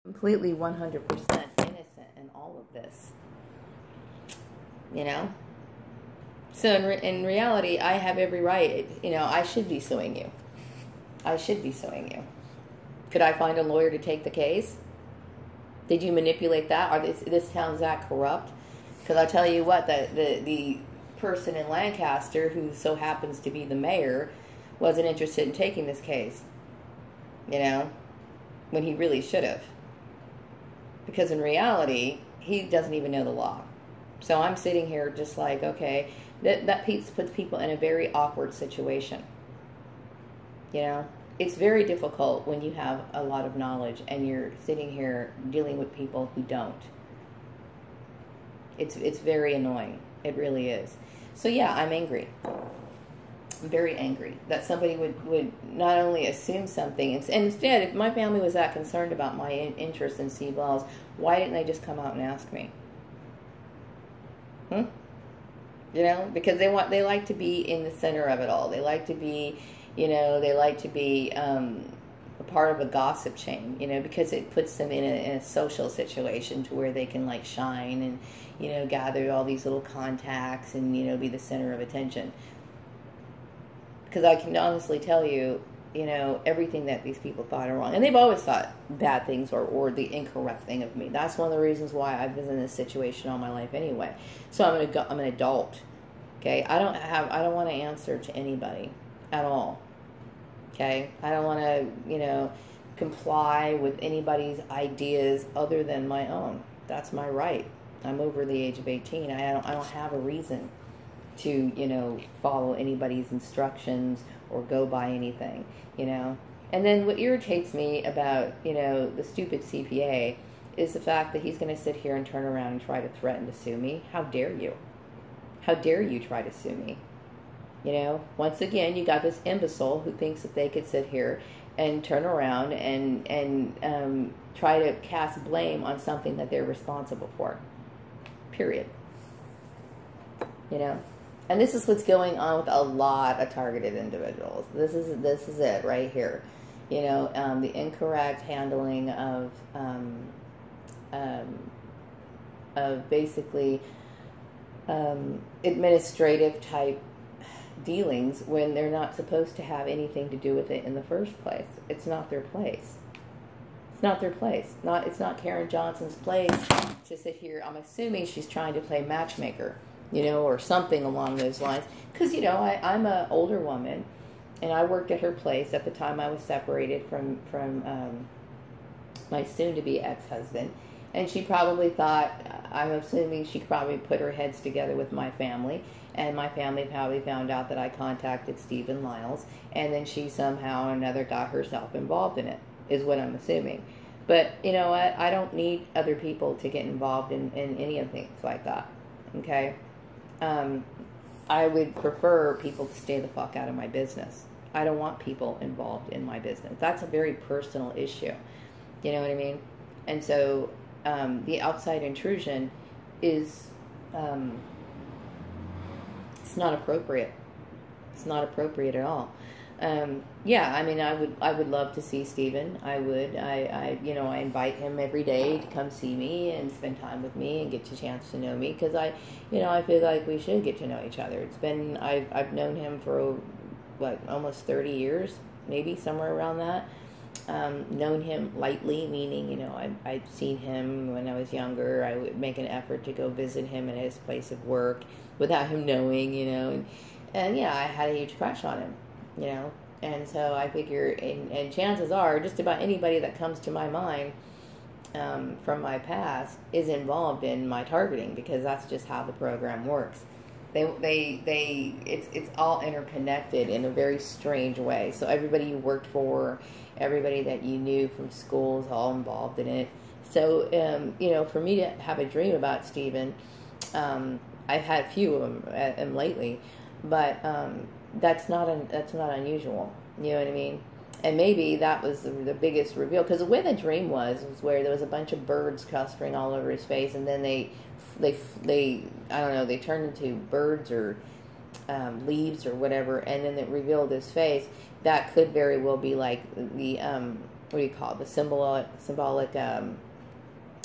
completely 100% innocent in all of this, you know? So in reality, I have every right, I should be suing you. I should be suing you. Could I find a lawyer to take the case? Did you manipulate that? Are this town's that corrupt? Because I tell you what, the person in Lancaster, who so happens to be the mayor, wasn't interested in taking this case, when he really should have. Because in reality, he doesn't even know the law. So I'm sitting here just like, okay, that puts people in a very awkward situation. It's very difficult when you have a lot of knowledge and you're sitting here dealing with people who don't. It's very annoying. It really is. So yeah, I'm angry. I'm very angry that somebody would not only assume something, and instead, if my family was that concerned about my interest in Steve Laws, why didn't they just come out and ask me? Because they like to be in the center of it all. They like to be, a part of a gossip chain, because it puts them in a social situation to where they can like shine and, gather all these little contacts and, be the center of attention. Because I can honestly tell you, everything that these people thought are wrong. And they've always thought bad things or the incorrect thing of me. That's one of the reasons why I've been in this situation all my life anyway. So I'm an adult. Okay? I don't want to answer to anybody at all. Okay? I don't want to, comply with anybody's ideas other than my own. That's my right. I'm over the age of 18. I don't have a reason to, follow anybody's instructions or go by anything, And then what irritates me about, the stupid CPA is the fact that he's going to sit here and turn around and try to threaten to sue me. How dare you? How dare you try to sue me? Once again, you got this imbecile who thinks that they could sit here and turn around and try to cast blame on something that they're responsible for. Period. And this is what's going on with a lot of targeted individuals. This is it right here. The incorrect handling of basically administrative type dealings when they're not supposed to have anything to do with it in the first place. It's not their place. It's not their place. It's not Karen Johnson's place to sit here. I'm assuming she's trying to play matchmaker, or something along those lines. Because, I'm an older woman, and I worked at her place at the time I was separated from my soon-to-be ex-husband. And she probably thought, I'm assuming she probably put her heads together with my family, and my family probably found out that I contacted Stephen Lyles, and then she somehow or another got herself involved in it, is what I'm assuming. But, you know what? I don't need other people to get involved in any of things like that, okay? I would prefer people to stay the fuck out of my business. I don't want people involved in my business. That's a very personal issue. You know what I mean? And so the outside intrusion is it's not appropriate. It's not appropriate at all. Yeah, I mean, I would love to see Stephen. I would. I invite him every day to come see me and spend time with me and get a chance to know me, because I feel like we should get to know each other. It's been, I've known him for almost 30 years, maybe somewhere around that. Known him lightly, meaning, I'd seen him when I was younger. I would make an effort to go visit him at his place of work without him knowing, and yeah, I had a huge crush on him. And so I figure, and chances are, just about anybody that comes to my mind from my past is involved in my targeting, because that's just how the program works. It's all interconnected in a very strange way. So everybody you worked for, everybody that you knew from school is all involved in it. So, for me to have a dream about Stephen, I've had a few of them lately, but that's not unusual. You know what I mean? And maybe that was the biggest reveal, because the way the dream was where there was a bunch of birds clustering all over his face, and then they I don't know, they turned into birds or leaves or whatever, and then it revealed his face. That could very well be like the what do you call it, the symbolic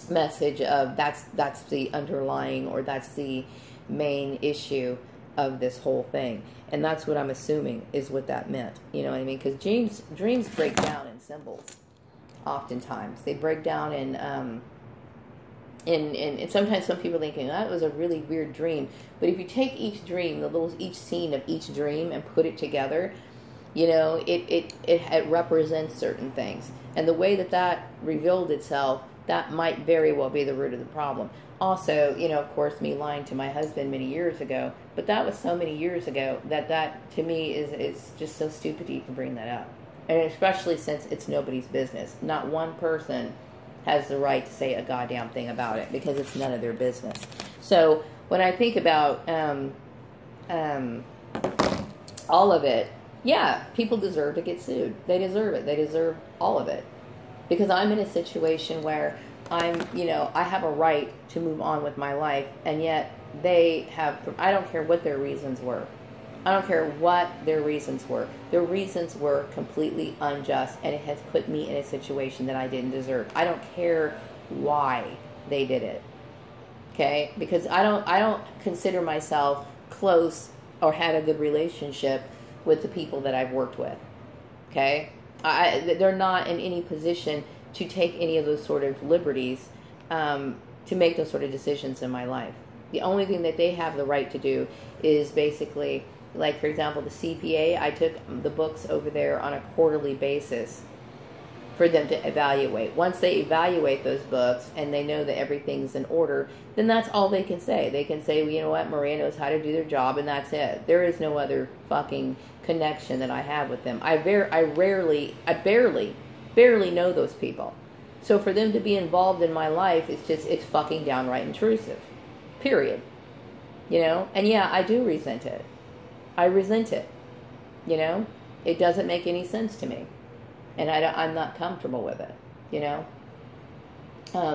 message of that's the underlying, or that's the main issue of this whole thing. And that's what I'm assuming is what that meant. You know what I mean? Because dreams break down in symbols. Oftentimes they break down in and sometimes some people are thinking that was a really weird dream. But if you take each dream, each scene of each dream, and put it together, you know, it represents certain things. And the way that revealed itself, that might very well be the root of the problem. Also, you know, of course, me lying to my husband many years ago, but that was so many years ago that to me is just so stupid to even bring that up. And especially since it's nobody's business. Not one person has the right to say a goddamn thing about it, because it's none of their business. So when I think about all of it, yeah, people deserve to get sued. They deserve it. They deserve all of it. Because I'm in a situation where I have a right to move on with my life, and yet I don't care what their reasons were. I don't care what their reasons were. Their reasons were completely unjust, and it has put me in a situation that I didn't deserve. I don't care why they did it. Okay? Because I don't consider myself close or had a good relationship with the people that I've worked with. Okay? They're not in any position to take any of those sort of liberties to make those sort of decisions in my life. The only thing that they have the right to do is basically, like, for example, the CPA, I took the books over there on a quarterly basis for them to evaluate. Once they evaluate those books and they know that everything's in order, then that's all they can say. They can say, well, you know what, Maria knows how to do their job, and that's it. There is no other fucking connection that I have with them. I barely know those people. So for them to be involved in my life, it's fucking downright intrusive. Period. You know? And yeah, I do resent it. I resent it. You know? It doesn't make any sense to me. And I'm not comfortable with it. You know?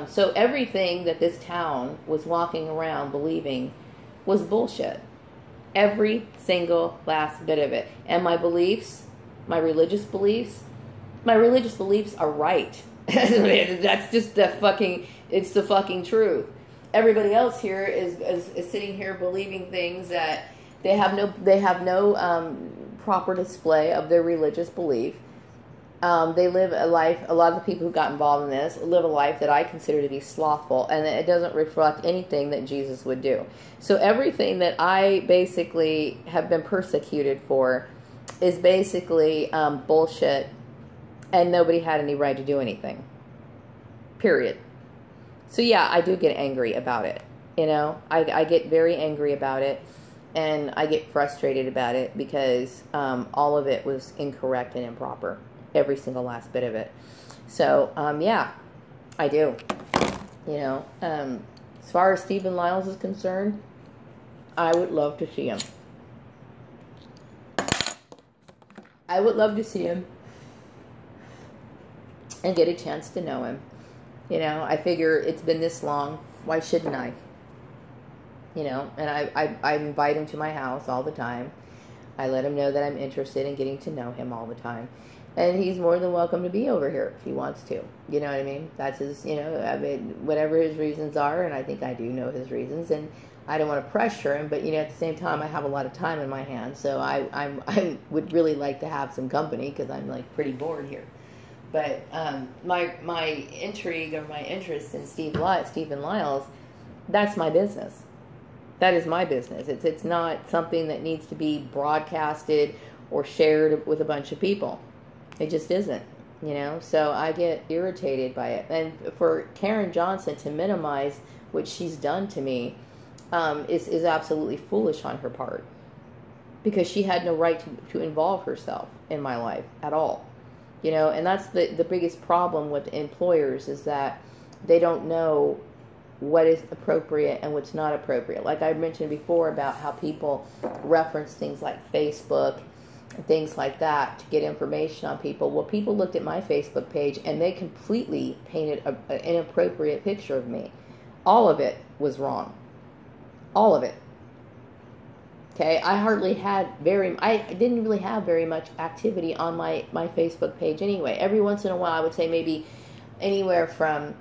So everything that this town was walking around believing was bullshit. Every single last bit of it. And my beliefs, my religious beliefs are right. That's just it's the fucking truth. Everybody else here is sitting here believing things that they have no proper display of their religious belief. They live a life, a lot of the people who got involved in this live a life that I consider to be slothful, and it doesn't reflect anything that Jesus would do. So everything that I basically have been persecuted for is basically bullshit, and nobody had any right to do anything. Period. So yeah, I do get angry about it. You know, I get very angry about it, and I get frustrated about it because all of it was incorrect and improper. Every single last bit of it. So, yeah, I do. You know, as far as Stephen Lyles is concerned, I would love to see him. I would love to see him and get a chance to know him. You know, I figure it's been this long. Why shouldn't I? You know, and I invite him to my house all the time. I let him know that I'm interested in getting to know him all the time. And he's more than welcome to be over here if he wants to. You know what I mean? That's his, you know, I mean, whatever his reasons are, and I think I do know his reasons, and I don't want to pressure him, but, you know, at the same time, I have a lot of time in my hands, so I would really like to have some company, because I'm, like, pretty bored here. But my intrigue or my interest in Stephen Lyles, that's my business. That is my business. It's not something that needs to be broadcasted or shared with a bunch of people. It just isn't, you know, so I get irritated by it. And for Karen Johnson to minimize what she's done to me is absolutely foolish on her part, because she had no right to involve herself in my life at all, you know. And that's the biggest problem with employers, is that they don't know what is appropriate and what's not appropriate. Like I mentioned before about how people reference things like Facebook and things like that to get information on people. Well, people looked at my Facebook page and they completely painted an inappropriate picture of me. All of it was wrong. All of it. Okay, I didn't really have very much activity on my Facebook page anyway. Every once in a while, I would say maybe anywhere from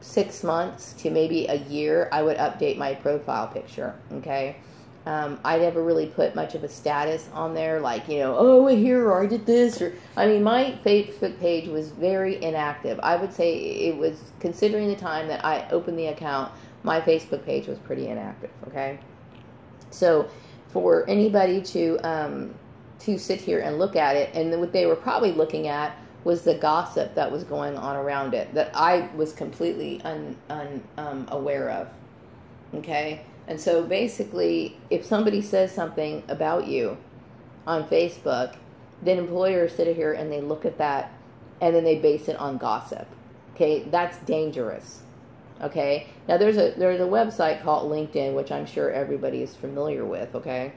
6 months to maybe a year, I would update my profile picture. Okay, I never really put much of a status on there, like, oh, we're here, or I did this, or I mean, my Facebook page was very inactive. I would say it was, considering the time that I opened the account, my Facebook page was pretty inactive. Okay, so for anybody to sit here and look at it, and what they were probably looking at was the gossip that was going on around it that I was completely unaware of. Okay, and so basically, if somebody says something about you on Facebook, then employers sit here and they look at that, and then they base it on gossip. Okay, that's dangerous. Okay, now there's a website called LinkedIn, which I'm sure everybody is familiar with. Okay,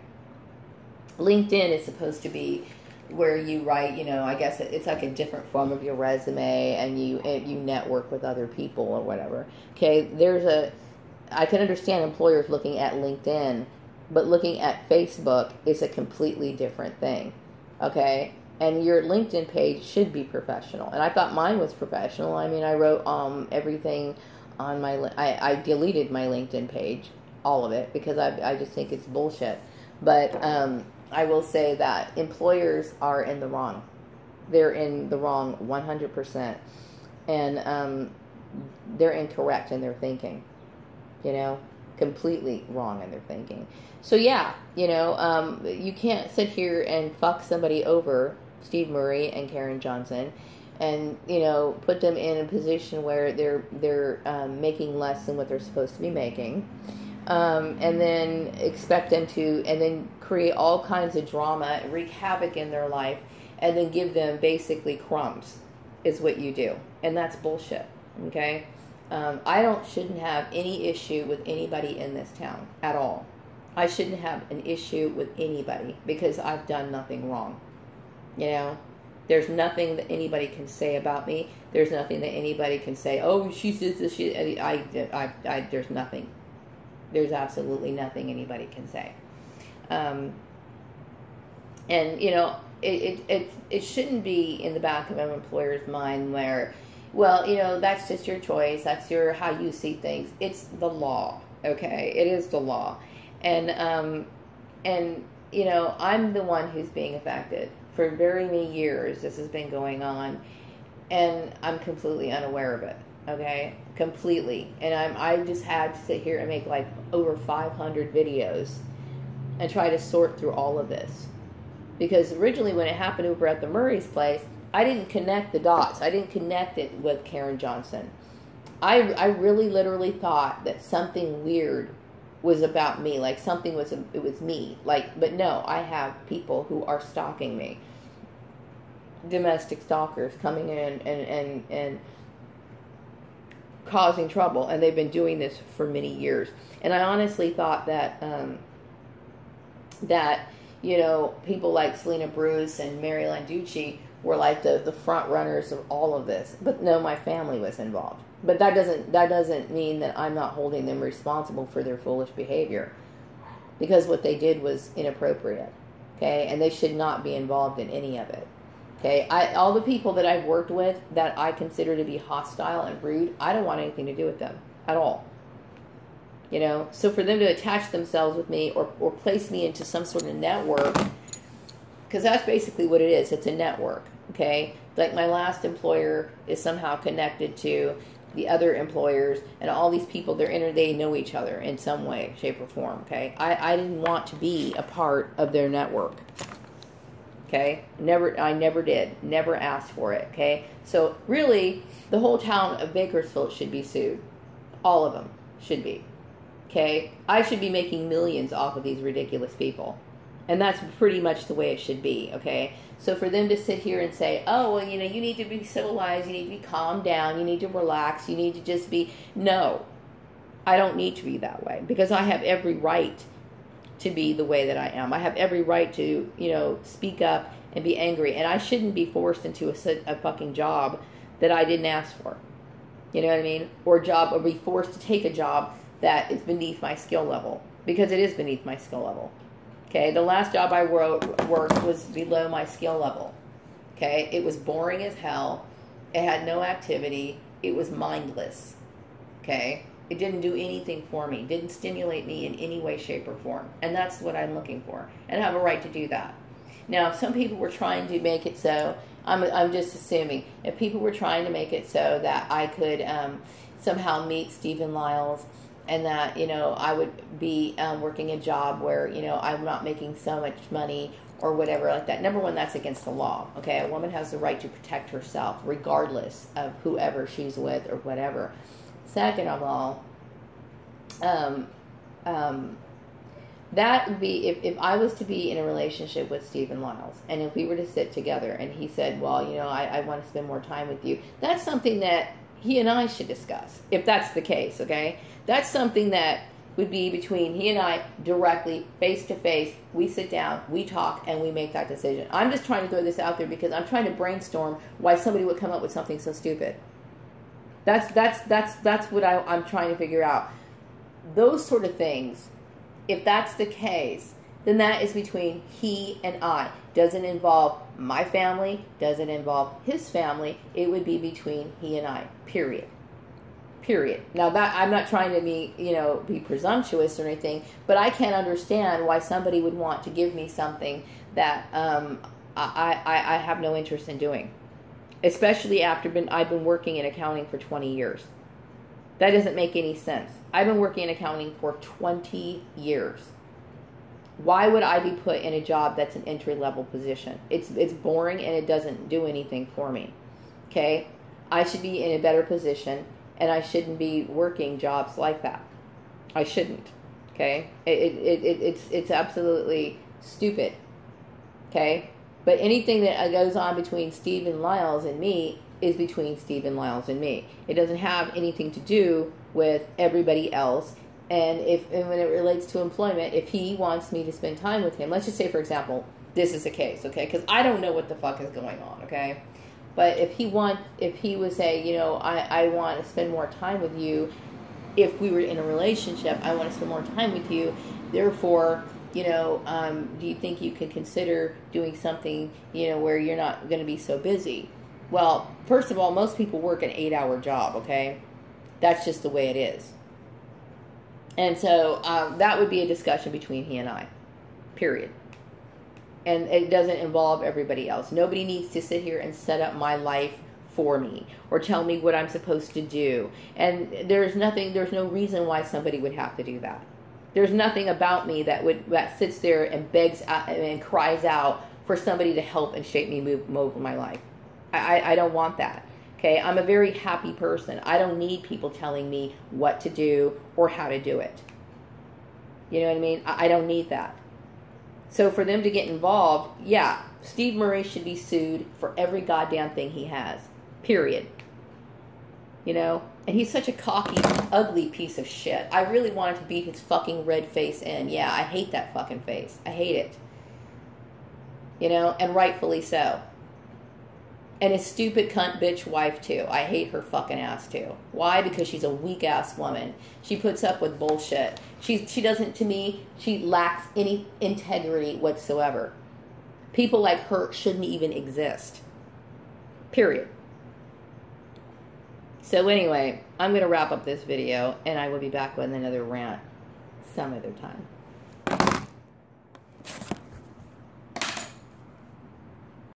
LinkedIn is supposed to be where you write, I guess it's like a different form of your resume, and you network with other people or whatever. Okay, I can understand employers looking at LinkedIn, but looking at Facebook is a completely different thing. Okay, and your LinkedIn page should be professional, and I thought mine was professional. I mean, I wrote everything on I deleted my LinkedIn page, all of it, because I just think it's bullshit. But I will say that employers are in the wrong. They're in the wrong 100%. And they're incorrect in their thinking. Completely wrong in their thinking. So yeah, you can't sit here and fuck somebody over, Steve Murray and Karen Johnson, and put them in a position where they're making less than what they're supposed to be making, and then expect them to, and then create all kinds of drama, wreak havoc in their life, and then give them basically crumbs, is what you do, and that's bullshit. Okay, I shouldn't have any issue with anybody in this town at all. I shouldn't have an issue with anybody because I've done nothing wrong. There's nothing that anybody can say about me. There's nothing that anybody can say, oh, she says this, there's nothing. There's absolutely nothing anybody can say. And, it shouldn't be in the back of an employer's mind where, well, that's just your choice. That's how you see things. It's the law, okay? It is the law. And I'm the one who's being affected. For very many years, this has been going on, and I'm completely unaware of it. Okay, completely. And I just had to sit here and make like over 500 videos and try to sort through all of this, because originally when it happened over at the Murray's place, I didn't connect the dots. I didn't connect it with Karen Johnson. I really literally thought that something weird was about me, like something it was me, like, but no, I have people who are stalking me, domestic stalkers coming in and causing trouble, and they've been doing this for many years. And I honestly thought that people like Selena Bruce and Mary Landucci were like the front runners of all of this, but no, my family was involved. But that doesn't mean that I'm not holding them responsible for their foolish behavior, because what they did was inappropriate. Okay, and they should not be involved in any of it. Okay, all the people that I've worked with that I consider to be hostile and rude, I don't want anything to do with them at all. So for them to attach themselves with me or place me into some sort of network, because that's basically what it is. It's a network. Okay, like my last employer is somehow connected to the other employers, and all these people, they know each other in some way, shape, or form. Okay, I didn't want to be a part of their network. Okay, I never did, never asked for it. Okay, so really, the whole town of Bakersfield should be sued. All of them should be. Okay, I should be making millions off of these ridiculous people, and that's pretty much the way it should be. Okay, so for them to sit here and say, oh, well, you need to be civilized, you need to be calmed down, you need to relax, you need to just be, no, I don't need to be that way, because I have every right to be the way that I am. I have every right to, speak up and be angry, and I shouldn't be forced into a fucking job that I didn't ask for. You know what I mean? Or be forced to take a job that is beneath my skill level, because it is beneath my skill level. Okay, the last job I worked was below my skill level. Okay, it was boring as hell. It had no activity. It was mindless. Okay, it didn't do anything for me. Didn't stimulate me in any way, shape, or form. And that's what I'm looking for. And I have a right to do that. Now, if some people were trying to make it so, I'm just assuming, if people were trying to make it so that I could somehow meet Stephen Lyles, and that, you know, I would be working a job where, you know, I'm not making so much money or whatever like that. Number one, that's against the law. Okay, a woman has the right to protect herself regardless of whoever she's with or whatever. Second of all, that would be if I was to be in a relationship with Stephen Lyles, and if we were to sit together and he said, well, you know, I want to spend more time with you, that's something that he and I should discuss, if that's the case, okay? That's something that would be between he and I directly, face to face. We sit down, we talk, and we make that decision. I'm just trying to throw this out there because I'm trying to brainstorm why somebody would come up with something so stupid. That's what I'm trying to figure out. Those sort of things, if that's the case, then that is between he and I. Doesn't involve my family, doesn't involve his family. It would be between he and I, period. Period. Now, that I'm not trying to be presumptuous or anything, but I can't understand why somebody would want to give me something that I have no interest in doing, especially after I've been working in accounting for 20 years. That doesn't make any sense. I've been working in accounting for 20 years. Why would I be put in a job that's an entry-level position? It's boring and it doesn't do anything for me. Okay? I should be in a better position, and I shouldn't be working jobs like that. I shouldn't. Okay? It's absolutely stupid. Okay? But anything that goes on between Stephen Lyles and me is between Stephen Lyles and me. It doesn't have anything to do with everybody else. And when it relates to employment, if he wants me to spend time with him, let's just say, for example, this is the case, okay? Because I don't know what the fuck is going on, okay? But if he would say, you know, I want to spend more time with you, if we were in a relationship, I want to spend more time with you, therefore, you know, do you think you could consider doing something, you know, where you're not going to be so busy? Well, first of all, most people work an 8-hour job, okay? That's just the way it is. And so that would be a discussion between he and I, period. And it doesn't involve everybody else. Nobody needs to sit here and set up my life for me or tell me what I'm supposed to do. And there's no reason why somebody would have to do that. There's nothing about me that sits there and begs and cries out for somebody to help and shape me move over my life. I don't want that. Okay, I'm a very happy person. I don't need people telling me what to do or how to do it. You know what I mean? I don't need that. So for them to get involved, yeah, Steve Murray should be sued for every goddamn thing he has. Period. You know? And he's such a cocky, ugly piece of shit. I really wanted to beat his fucking red face in. Yeah, I hate that fucking face. I hate it. You know? And rightfully so. And his stupid cunt bitch wife, too. I hate her fucking ass, too. Why? Because she's a weak-ass woman. She puts up with bullshit. She doesn't, to me, she lacks any integrity whatsoever. People like her shouldn't even exist. Period. So anyway, I'm going to wrap up this video, and I will be back with another rant some other time.